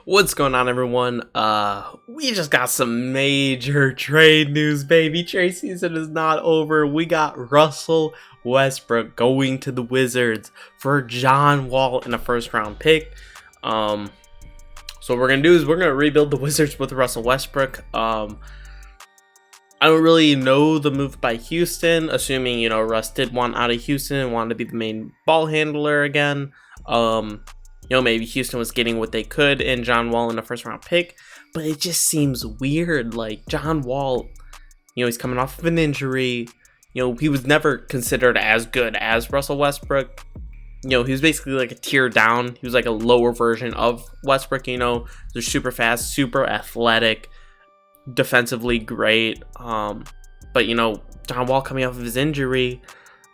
What's going on, everyone? We just got some major trade news, baby. Trade season is not over. We got Russell Westbrook going to the Wizards for John Wall in a first-round pick. So what we're gonna do is we're gonna rebuild the Wizards with Russell Westbrook. I don't really know the move by Houston, assuming Russ did want out of Houston and wanted to be the main ball handler again. Maybe Houston was getting what they could in John Wall in a first round pick, but it just seems weird. Like, John Wall, he's coming off of an injury. He was never considered as good as Russell Westbrook. He was basically like a tier down. He was like a lower version of Westbrook. They're super fast, super athletic, defensively great. But John Wall coming off of his injury.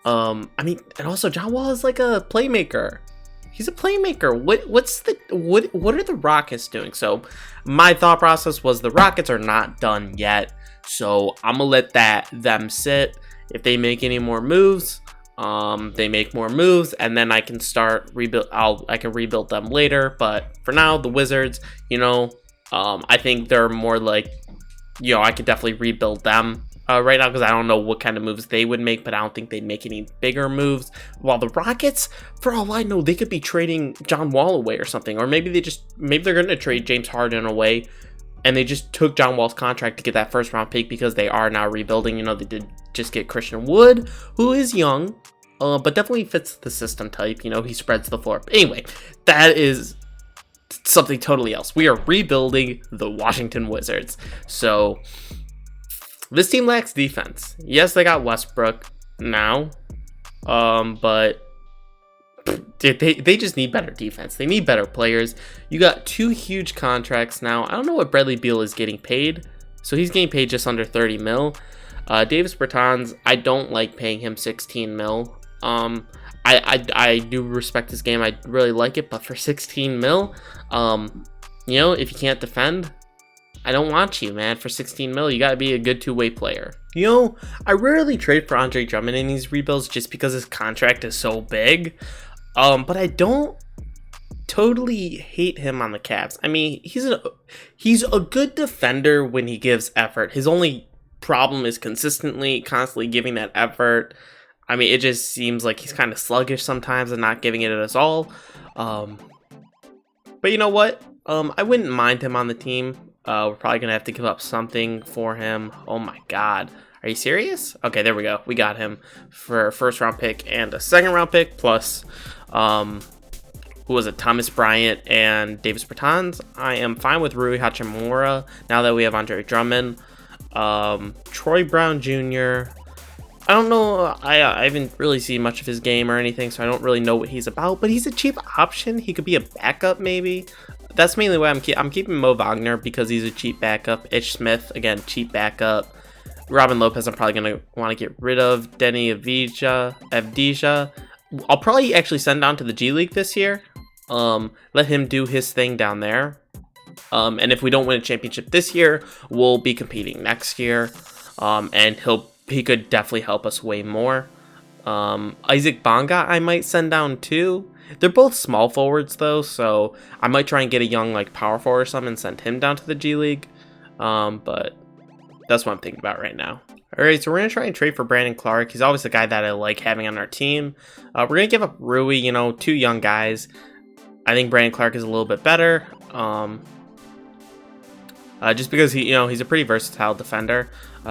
And also John Wall is like a playmaker. He's a playmaker. What are the Rockets doing? So my thought process was the Rockets are not done yet. So I'm gonna let them sit. If they make any more moves, they make more moves, and then I can start rebuild. I can rebuild them later. But for now, the Wizards, I think they're more like, I could definitely rebuild them right now, because I don't know what kind of moves they would make, but I don't think they'd make any bigger moves. While the Rockets, for all I know, they could be trading John Wall away or something, or maybe they're going to trade James Harden away, and they just took John Wall's contract to get that first round pick because they are now rebuilding. They did just get Christian Wood, who is young, but definitely fits the system type. He spreads the floor. But anyway, that is something totally else. We are rebuilding the Washington Wizards. So this team lacks defense. Yes, they got Westbrook now, but they just need better defense. They need better players. You got two huge contracts now. I don't know what Bradley Beal is getting paid. So he's getting paid just under 30 mil. Davis Bertans, I don't like paying him 16 mil. I do respect his game. I really like it, but for 16 mil, if you can't defend, I don't want you, man. For 16 mil, you gotta be a good two-way player. I rarely trade for Andre Drummond in these rebuilds just because his contract is so big. But I don't totally hate him on the Cavs. I mean, he's a good defender when he gives effort. His only problem is constantly giving that effort. I mean, it just seems like he's kind of sluggish sometimes and not giving it at us all. But you know what? I wouldn't mind him on the team. We're probably going to have to give up something for him. Oh my God. Are you serious? Okay, there we go. We got him for a first round pick and a second round pick, plus, who was it? Thomas Bryant and Davis Bertans. I am fine with Rui Hachimura now that we have Andre Drummond. Troy Brown Jr., I don't know. I haven't really seen much of his game or anything, so I don't really know what he's about. But he's a cheap option. He could be a backup, maybe. That's mainly why I'm keeping Mo Wagner, because he's a cheap backup. Ish Smith, again, cheap backup. Robin Lopez, I'm probably gonna want to get rid of. Denny Avdija. I'll probably actually send down to the G League this year. Let him do his thing down there. And if we don't win a championship this year, we'll be competing next year. And he could definitely help us way more. Isaac Bonga I might send down too. They're both small forwards though, so I might try and get a young power forward or something and send him down to the G League. But that's what I'm thinking about right now. Alright, so we're going to try and trade for Brandon Clark. He's always the guy that I like having on our team. We're going to give up Rui, two young guys. I think Brandon Clark is a little bit better. Just because he's a pretty versatile defender.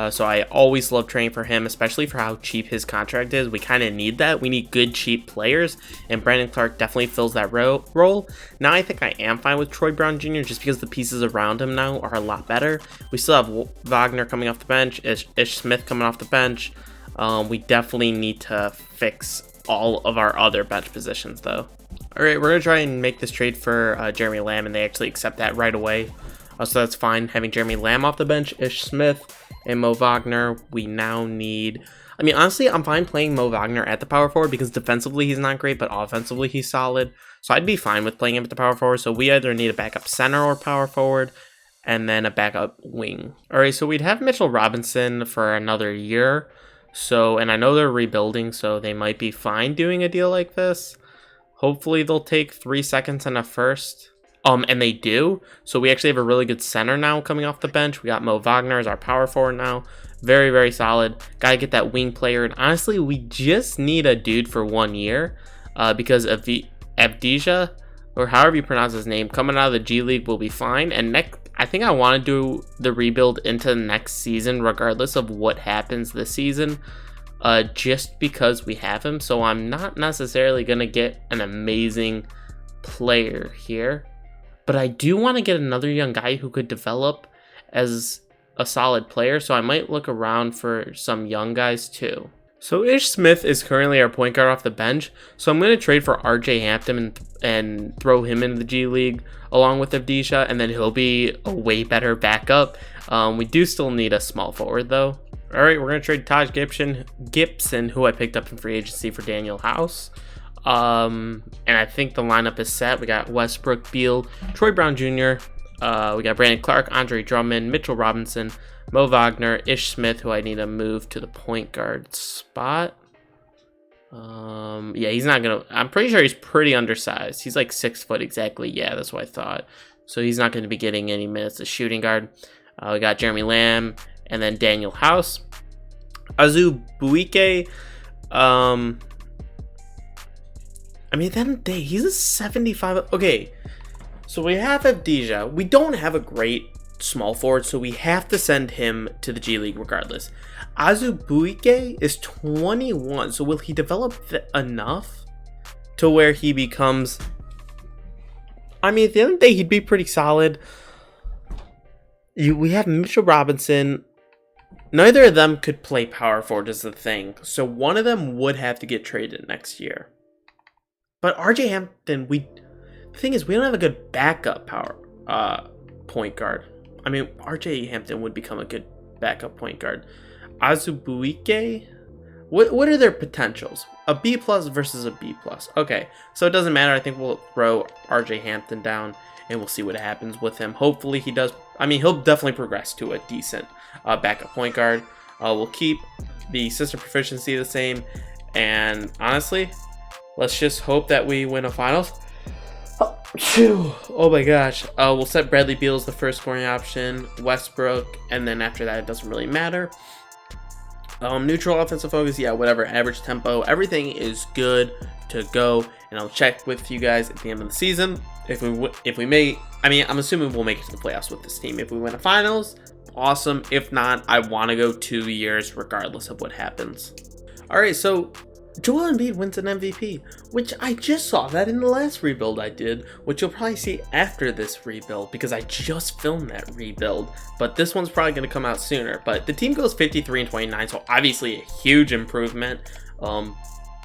So I always love trading for him, especially for how cheap his contract is. We kind of need that. We need good, cheap players, and Brandon Clark definitely fills that role. Now I think I am fine with Troy Brown Jr. just because the pieces around him now are a lot better. We still have Wagner coming off the bench, Ish Smith coming off the bench. We definitely need to fix all of our other bench positions, though. All right, we're going to try and make this trade for Jeremy Lamb, and they actually accept that right away. So that's fine, having Jeremy Lamb off the bench, Ish Smith, and Mo Wagner. We now need... I mean, honestly, I'm fine playing Mo Wagner at the power forward because defensively he's not great, but offensively he's solid. So I'd be fine with playing him at the power forward. So we either need a backup center or power forward, and then a backup wing. All right, so we'd have Mitchell Robinson for another year. And I know they're rebuilding, so they might be fine doing a deal like this. Hopefully they'll take 3 seconds and a first. And they do. So we actually have a really good center now coming off the bench. We got Mo Wagner as our power forward now. Very, very solid. Gotta get that wing player. And honestly, we just need a dude for 1 year. Because of Avdija, or however you pronounce his name, coming out of the G League will be fine. And I think I want to do the rebuild into the next season, regardless of what happens this season. Just because we have him. So I'm not necessarily going to get an amazing player here. But I do want to get another young guy who could develop as a solid player. So I might look around for some young guys too. So Ish Smith is currently our point guard off the bench. So I'm going to trade for RJ Hampton and throw him into the G League along with Avdija. And then he'll be a way better backup. We do still need a small forward though. All right, we're going to trade Taj Gibson, who I picked up in free agency, for Daniel House. And I think the lineup is set. We got Westbrook, Beal, Troy Brown Jr., we got Brandon Clark, Andre Drummond, Mitchell Robinson, Mo Wagner, Ish Smith, who I need to move to the point guard spot. Yeah, he's not going to... I'm pretty sure he's pretty undersized. He's like 6 foot exactly. Yeah, that's what I thought. So he's not going to be getting any minutes as shooting guard. We got Jeremy Lamb and then Daniel House. Azu Buike... I mean, at the end of the day, he's a 75. Okay, so we have Avdija. We don't have a great small forward, so we have to send him to the G League regardless. Azu Buike is 21, so will he develop enough to where he becomes... I mean, at the end of the day, he'd be pretty solid. We have Mitchell Robinson. Neither of them could play power forward is the thing, so one of them would have to get traded next year. But RJ Hampton, the thing is, we don't have a good backup point guard. I mean, RJ Hampton would become a good backup point guard. Azubuike, what are their potentials? A B plus versus a B plus. Okay, so it doesn't matter. I think we'll throw RJ Hampton down and we'll see what happens with him. Hopefully he does. I mean, he'll definitely progress to a decent backup point guard. We'll keep the system proficiency the same, and honestly, let's just hope that we win a finals. Oh my gosh. We'll set Bradley Beal as the first scoring option, Westbrook, and then after that, it doesn't really matter. Neutral offensive focus, yeah, whatever. Average tempo, everything is good to go. And I'll check with you guys at the end of the season. If we may, I mean, I'm assuming we'll make it to the playoffs with this team. If we win a finals, awesome. If not, I want to go 2 years regardless of what happens. All right, so Joel Embiid wins an MVP, which I just saw that in the last rebuild I did, which you'll probably see after this rebuild because I just filmed that rebuild, but this one's probably going to come out sooner. But the team goes 53-29, so obviously a huge improvement.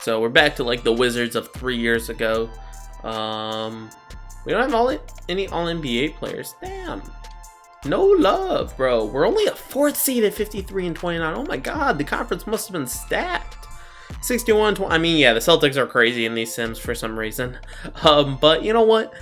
So we're back to like the Wizards of 3 years ago. We don't have any All-NBA players. Damn. No love, bro. We're only a 4th seed at 53-29. Oh my god, the conference must have been stacked. 61-20. I mean, yeah, the Celtics are crazy in these sims for some reason. But you know what?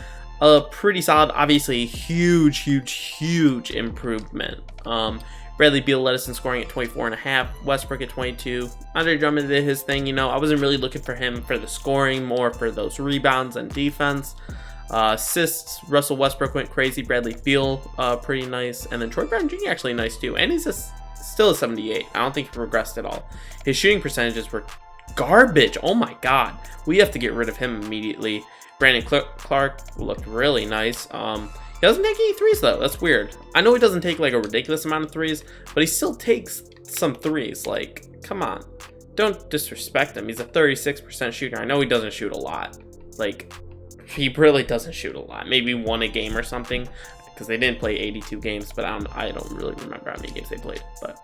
Pretty solid. Obviously, huge improvement. Bradley Beal led us in scoring at 24.5. Westbrook at 22. Andre Drummond did his thing. You know, I wasn't really looking for him for the scoring, more for those rebounds and defense. Assists, Russell Westbrook went crazy. Bradley Beal, pretty nice. And then Troy Brown Jr. actually nice too. And he's still a 78. I don't think he progressed at all. His shooting percentages were garbage. Oh my god. We have to get rid of him immediately. Brandon Clark looked really nice. He doesn't take any threes though. That's weird. I know he doesn't take like a ridiculous amount of threes, but he still takes some threes. Like, come on. Don't disrespect him. He's a 36% shooter. I know he doesn't shoot a lot. Like, he really doesn't shoot a lot. Maybe one a game or something, because they didn't play 82 games, but I don't really remember how many games they played. But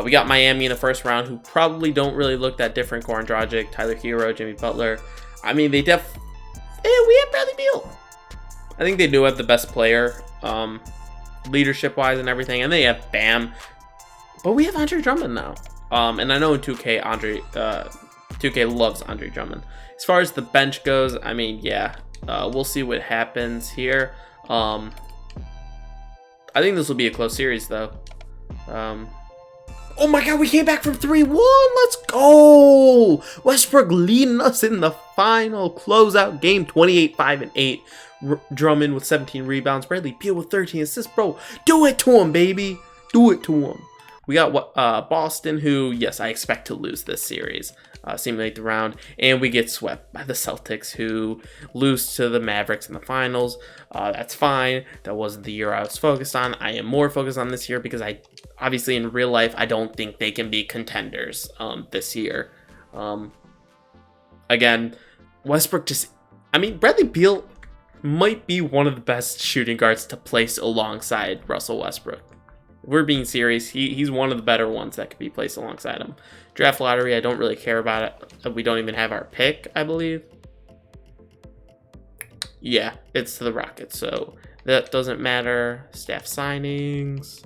we got Miami in the first round, who probably don't really look that different. Goran Dragic, Tyler Hero, Jimmy Butler. I mean, we have Bradley Beal. I think they do have the best player, leadership-wise and everything, and they have Bam. But we have Andre Drummond now. And I know in 2K, 2K loves Andre Drummond. As far as the bench goes, I mean, yeah, we'll see what happens here. I think this will be a close series, though. Oh my god, we came back from 3-1. Let's go. Westbrook leading us in the final closeout game, 28-5-8. Drummond with 17 rebounds. Bradley Beal with 13 assists. Bro, do it to him, baby. Do it to him. We got Boston, who, yes, I expect to lose this series. Simulate the round, and we get swept by the Celtics, who lose to the Mavericks in the finals. That's fine. That wasn't the year I was focused on. I am more focused on this year because obviously in real life, I don't think they can be contenders this year. Again, Westbrook Bradley Beal might be one of the best shooting guards to place alongside Russell Westbrook. If we're being serious, he's one of the better ones that could be placed alongside him. Draft lottery, I don't really care about it. We don't even have our pick, I believe. Yeah, it's to the Rockets, so that doesn't matter. Staff signings.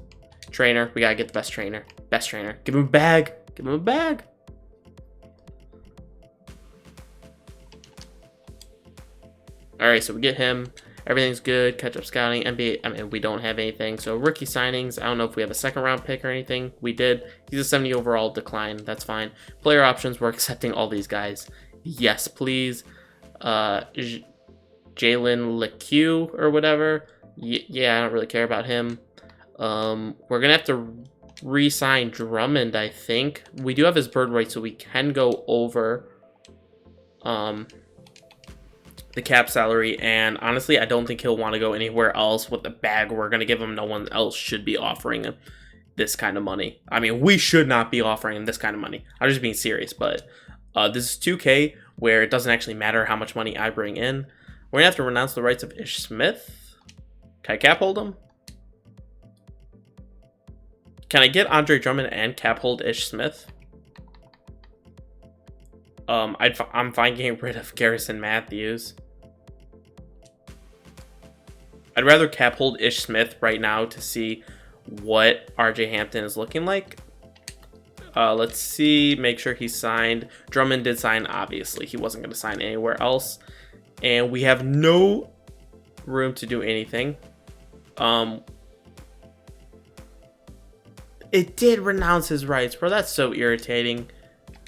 Trainer, we gotta get the best trainer. Best trainer. Give him a bag. Give him a bag. Alright, so we get him. Everything's good. Catch up scouting. NBA, we don't have anything. So rookie signings. I don't know if we have a second round pick or anything. We did. He's a 70 overall decline. That's fine. Player options. We're accepting all these guys. Yes, please. Jalen LeCue or whatever. Yeah, I don't really care about him. We're going to have to re-sign Drummond, I think. We do have his bird right, so we can go over the cap salary, and honestly, I don't think he'll want to go anywhere else with the bag we're going to give him. No one else should be offering him this kind of money. I mean, we should not be offering him this kind of money. I'm just being serious, but this is 2K, where it doesn't actually matter how much money I bring in. We're going to have to renounce the rights of Ish Smith. Can I cap hold him? Can I get Andre Drummond and cap hold Ish Smith? I'm fine getting rid of Garrison Matthews. I'd rather cap hold Ish Smith right now to see what RJ Hampton is looking like. Let's see, make sure he signed. Drummond did sign, obviously. He wasn't going to sign anywhere else. And we have no room to do anything. It did renounce his rights, bro. That's so irritating.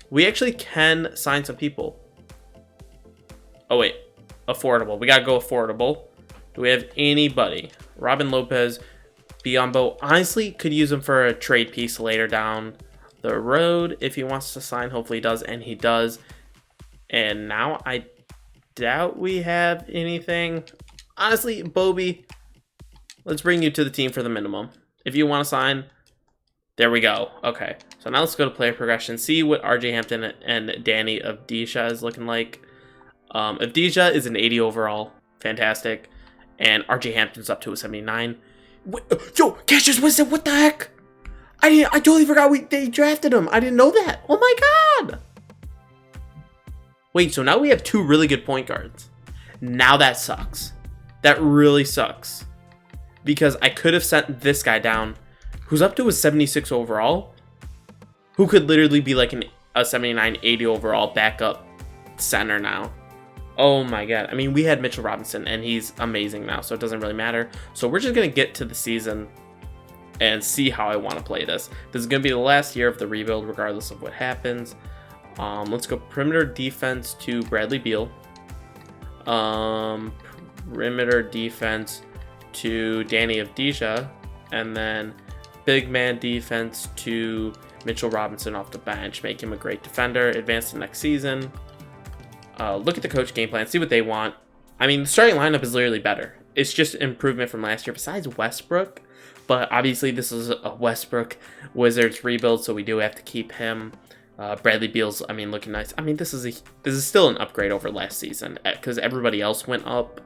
We actually can sign some people. Oh, wait. Affordable. We got to go affordable. Do we have anybody? Robin Lopez, Biyombo. Honestly, could use him for a trade piece later down the road if he wants to sign. Hopefully he does, and he does. And now I doubt we have anything. Honestly, Bobby, let's bring you to the team for the minimum. If you want to sign, there we go. Okay, so now let's go to player progression. See what RJ Hampton and Danny Avdija is looking like. Avdija is an 80 overall. Fantastic. And RJ Hampton's up to a 79. Yo, Cassius Winston, what the heck? I totally forgot they drafted him. I didn't know that. Oh my god. Wait, so now we have two really good point guards. Now that sucks. That really sucks. Because I could have sent this guy down, who's up to a 76 overall, who could literally be like a 79, 80 overall backup center now. Oh my god. I mean, we had Mitchell Robinson, and he's amazing now, so it doesn't really matter. So we're just going to get to the season and see how I want to play this. This is going to be the last year of the rebuild, regardless of what happens. Let's go perimeter defense to Bradley Beal. Perimeter defense to Danny Avdija. And then big man defense to Mitchell Robinson off the bench. Make him a great defender. Advance to next season. Look at the coach game plan. See what they want. I mean, the starting lineup is literally better. It's just improvement from last year besides Westbrook. But obviously this is a Westbrook Wizards rebuild, so we do have to keep him. Bradley Beal's, looking nice. I mean, this is still an upgrade over last season because everybody else went up.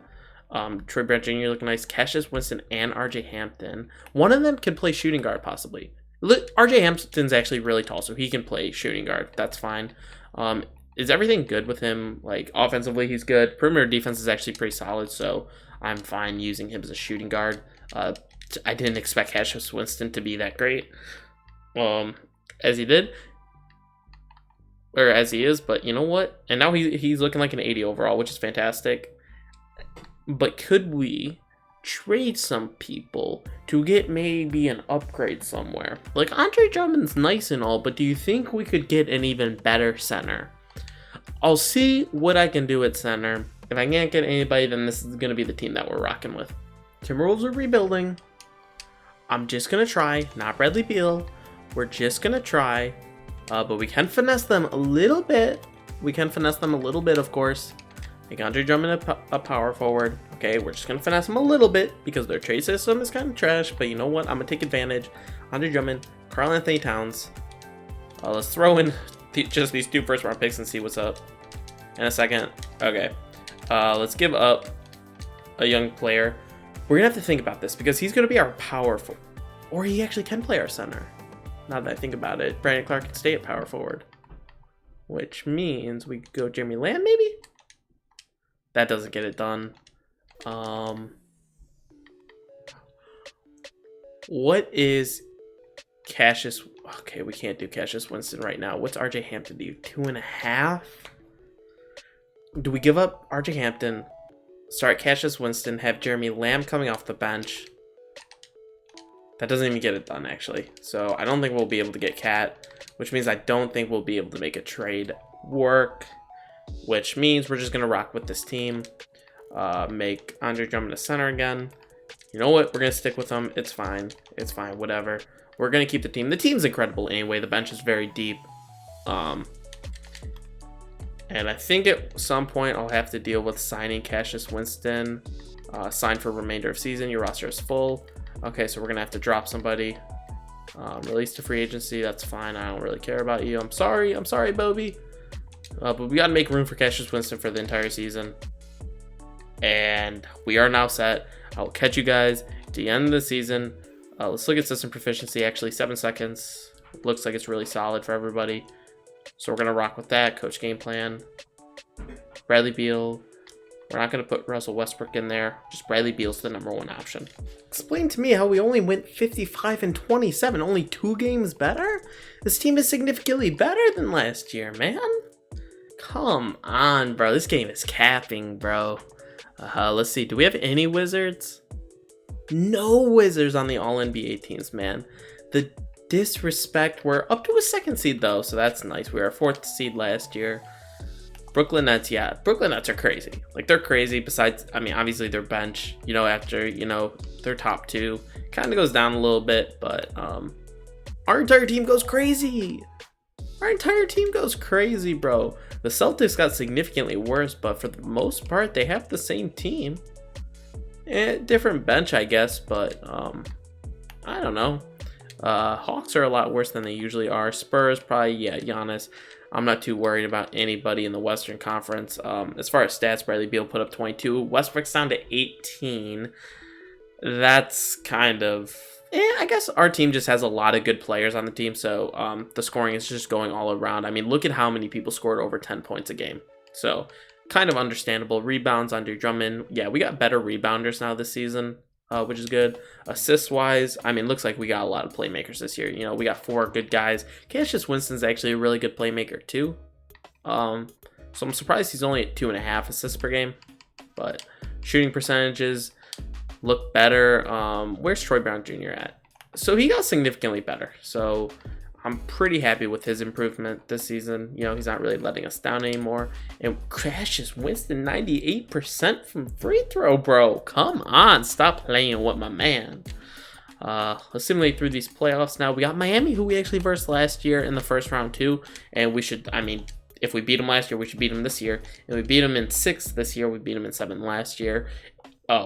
Troy Brown Jr. looking nice. Cassius Winston and RJ Hampton. One of them can play shooting guard possibly. RJ Hampton's actually really tall, so he can play shooting guard. That's fine. Is everything good with him? Like, offensively, he's good. Perimeter defense is actually pretty solid, so I'm fine using him as a shooting guard. I didn't expect Cassius Winston to be that great, as he did, or as he is. But you know what? And now he's looking like an 80 overall, which is fantastic. But could we trade some people to get maybe an upgrade somewhere. Like, Andre Drummond's nice and all, but do you think we could get an even better center? I'll see what I can do at center. If I can't get anybody, then this is going to be the team that we're rocking with. Timberwolves are rebuilding. I'm just going to try. Not Bradley Beal. We're just going to try. But we can finesse them a little bit. Of course. Make Andre Drummond a power forward. Okay, we're just going to finesse them a little bit because their trade system is kind of trash. But you know what? I'm going to take advantage. Andre Drummond, Karl Anthony Towns. Let's throw in just these 2 first-round picks and see what's up. In a second. Okay. Let's give up a young player. We're going to have to think about this because he's going to be our power forward. Or he actually can play our center. Now that I think about it, Brandon Clark can stay at power forward. Which means we could go Jeremy Lamb, maybe? That doesn't get it done. What is Cassius? Okay, we can't do Cassius Winston right now. What's RJ Hampton do? 2.5? Do we give up RJ Hampton, start Cassius Winston, have Jeremy Lamb coming off the bench? That doesn't even get it done, actually. So I don't think we'll be able to get Cat, which means I don't think we'll be able to make a trade work, which means we're just going to rock with this team. Make Andre Drummond a center again. You know what? We're going to stick with him. It's fine. It's fine. Whatever. We're going to keep the team. The team's incredible anyway. The bench is very deep. And I think at some point I'll have to deal with signing Cassius Winston. Sign for remainder of season. Your roster is full. Okay, so we're going to have to drop somebody. Release to free agency. That's fine. I don't really care about you. I'm sorry. I'm sorry, Bobby. But we got to make room for Cassius Winston for the entire season. And we are now set. I'll catch you guys at the end of the season. Let's look at system proficiency. Actually, 7 seconds. Looks like it's really solid for everybody. So we're going to rock with that. Coach game plan. Bradley Beal. We're not going to put Russell Westbrook in there. Just Bradley Beal's the #1 option. Explain to me how we only went 55-27. Only 2 games better? This team is significantly better than last year, man. Come on, bro. This game is capping, bro. Let's see. Do we have any Wizards? No Wizards on the All-NBA teams, man. The disrespect. We're up to a 2nd seed, though, so that's nice. We were a 4th seed last year. Brooklyn Nets, yeah. Brooklyn Nets are crazy. Like, they're crazy. Besides, I mean, obviously their bench, you know, after, you know, their top 2 kind of goes down a little bit, but our entire team goes crazy. Our entire team goes crazy, bro. The Celtics got significantly worse, but for the most part, they have the same team. Different bench, I guess, but I don't know. Hawks are a lot worse than they usually are. Spurs, probably, yeah, Giannis. I'm not too worried about anybody in the Western Conference. As far as stats, Bradley Beal put up 22. Westbrook's down to 18. That's kind of... I guess our team just has a lot of good players on the team, so the scoring is just going all around. I mean, look at how many people scored over 10 points a game. So, kind of understandable. Rebounds, Andre Drummond. Yeah, we got better rebounders now this season, which is good. Assists-wise, I mean, looks like we got a lot of playmakers this year. You know, we got 4 good guys. Cassius Winston's actually a really good playmaker, too. So I'm surprised he's only at 2.5 assists per game. But shooting percentages look better. Where's Troy Brown Jr. at? So he got significantly better. So I'm pretty happy with his improvement this season. You know, he's not really letting us down anymore. And Cassius Winston, 98% from free throw, bro. Come on, stop playing with my man. Let's simulate through these playoffs now. We got Miami, who we actually versed last year in the first round too. And we should, I mean, if we beat them last year, we should beat them this year. And we beat them in 6 this year. We beat them in 7 last year.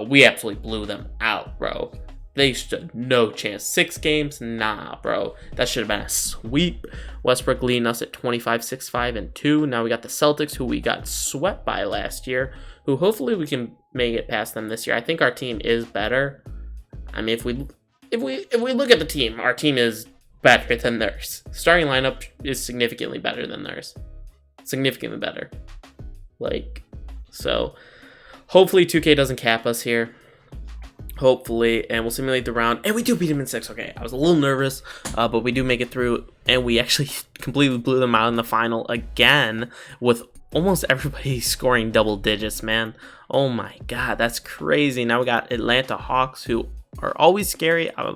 We absolutely blew them out, bro. They stood no chance. 6 games? Nah, bro. That should have been a sweep. Westbrook leading us at 25, 6, 5, and 2. Now we got the Celtics, who we got swept by last year, who hopefully we can make it past them this year. I think our team is better. I mean, if we look at the team, our team is better than theirs. Starting lineup is significantly better than theirs. Significantly better. Like, so hopefully 2K doesn't cap us here. Hopefully, and we'll simulate the round, and we do beat him in 6. Okay, I was a little nervous, but we do make it through, and we actually completely blew them out in the final again with almost everybody scoring double digits, man. Oh my god, that's crazy. Now we got Atlanta Hawks, who are always scary. I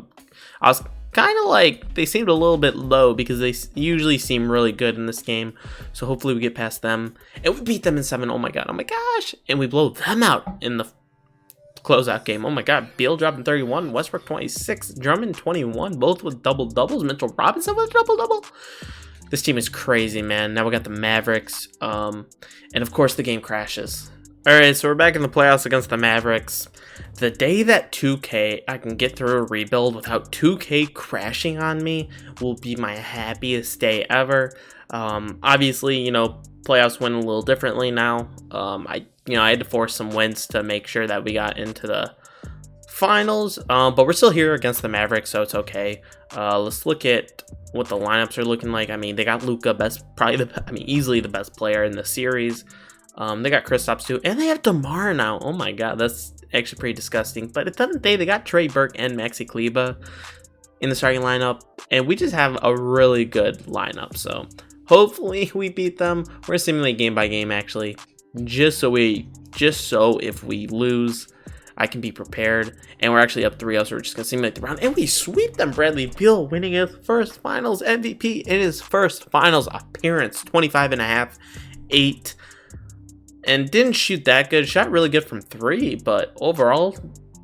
was kind of like, they seemed a little bit low because they usually seem really good in this game. So hopefully we get past them. And we beat them in 7. Oh my god, oh my gosh. And we blow them out in the closeout game. Oh my god, Beal dropping 31, Westbrook 26, Drummond 21, both with double doubles. Mitchell Robinson with double double. This team is crazy, man. Now we got the Mavericks, and of course the game crashes. All right, so we're back in the playoffs against the Mavericks. The day that 2K I can get through a rebuild without 2K crashing on me will be my happiest day ever. Obviously, you know, playoffs went a little differently now. I had to force some wins to make sure that we got into the finals, but we're still here against the Mavericks, so it's okay. Let's look at what the lineups are looking like. I mean, they got Luka, easily the best player in the series. They got Kristaps too, and they have DeMar now. Oh my god, that's actually pretty disgusting. But at the end of the day, they got Trey Burke and Maxi Kleber in the starting lineup, and we just have a really good lineup. So hopefully we beat them. We're gonna simulate game by game, actually, just so if we lose, I can be prepared. And we're actually up 3-0, so we're just gonna simulate the round, and we sweep them. Bradley Beal winning his first Finals MVP in his first Finals appearance. 25.5, 8. And didn't shoot that good. Shot really good from 3, but overall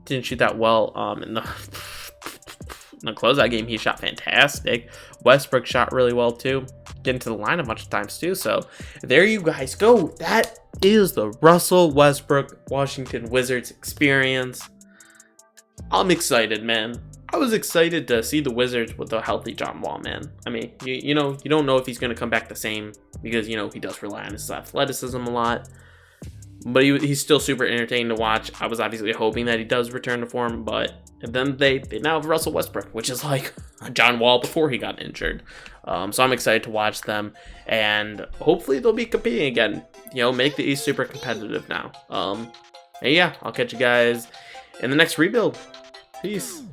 didn't shoot that well. In the closeout game, he shot fantastic. Westbrook shot really well too. Getting to the line a bunch of times too. So there you guys go. That is the Russell Westbrook Washington Wizards experience. I'm excited, man. I was excited to see the Wizards with a healthy John Wall, man. I mean, you don't know if he's going to come back the same because, you know, he does rely on his athleticism a lot. But he's still super entertaining to watch. I was obviously hoping that he does return to form, but then they now have Russell Westbrook, which is like John Wall before he got injured. So I'm excited to watch them, and hopefully they'll be competing again. You know, make the East super competitive now. And yeah, I'll catch you guys in the next rebuild. Peace.